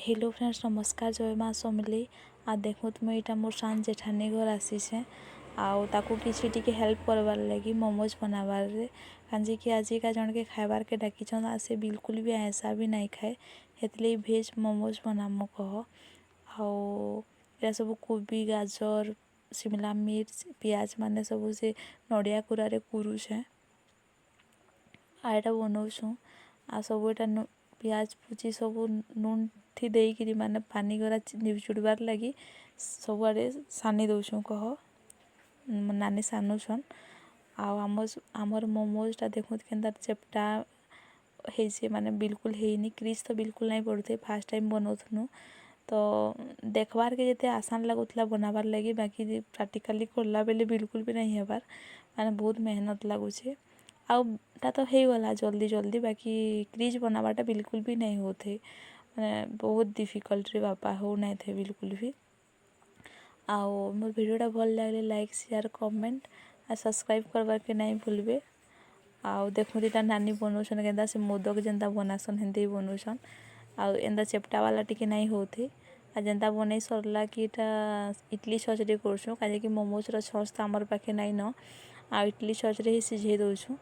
Hello friends नमस्कार जय माँ समली आ देखो मुझे यहाँ मोर सान जेठानी घर आसीचे आउ किसी टिके हेल्प करवार लगी मोमोज बनाबार कांजी कि आजिका जन के खाइबार के डाकिछन आ से बिल्कुल भी ऐसा भी नहीं खाए हेतले भेज मोमोज बनामो कह आउ सब कोबी गाजर शिमला मिर्च पियाज माने सब से नड़िया कुरारे कुरुछे आ एटा बनाऊँ आ सब एटा पियाज पुची सब नून थी देकरी माने पानी गरा निचुड़बार लगी सबुआड़े सानी दौछूँ कह नानी सानुछन आमर मोमोजटा देखो के चेपटा है माने बिल्कुल है क्रीज तो बिल्कुल नहीं पड़ते फास्ट टाइम बनाऊँ तो देखबार के जिते आसान लगुला बनाबार लगी बाकी प्रैक्टिकली करला बेले बिल्कुल भी नहीं हेबार माने बहुत मेहनत लगुचे आउटा तो हो गला जल्दी जल्दी बाकी क्रीज बनाबाटा बिल्कुल भी नहीं होते मैंने बहुत डिफिकल्ट रे बापा हो नहीं थे बिल्कुल भी आउ मोर वीडियोटा भल लगे लाइक शेयर कमेंट आ सब्सक्राइब करवार के नहीं भूलबे आउ देखो दीटा नानी बनाऊन केन्दा से मोदक जेन्ता बनासन हेन्ते बनाऊन आउ एंदा चेपटा वाला टिके नहीं होते आ जेन्ता बनई सरला कि इडली सचरे करछूँ कहीं मोमोजर सस तो आमर पाखे नहीं न आ इडली सचरे ही सिझे दौछूँ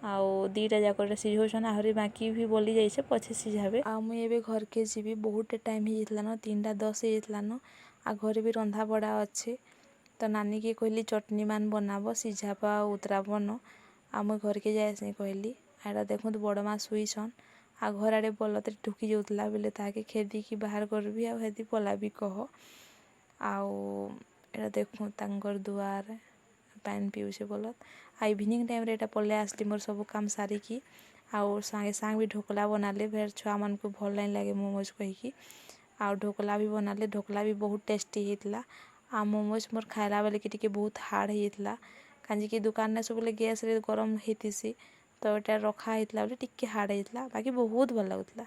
आउ दीटा जाक सिझाऊन आहरी बाकी भी बोली जाइए पछे सिझाबे आ मुझे घर के जीवी बहुत टाइम हो जाता न 3:10 हो जाता न आ घरे भी रंधा बड़ा अच्छे तो नानी के कहली चटनी मान बनाब सिझाब उतराब न आ मुई घर के जाए कहली आटा देखो बड़ माँ शुईछन आ घर आड़े बलते ढुकी जाऊला बेले ताके खेदी की बाहर करबी आदि पला भी कह आउ एटा देखो तांगर दुआर पानी पीछे बलत आ इवनिंग टाइम रे पलै आसली मोर सब काम सारिकी आउ सांगे सांग भी ढोकला बनाले फेर छुआ मन को भल नहीं लगे मोमोज कहीकि आउ ढोकला भी बनाले ढोकला भी बहुत टेस्टी होता आ मोमोज मोर खाइला बेले कि बहुत हार्ड होता कहीं कि दुकान ने सब गैस रे गरम होती तो यहाँ रखा होता टिके हार्ड होता बाकी बहुत भल लगुला।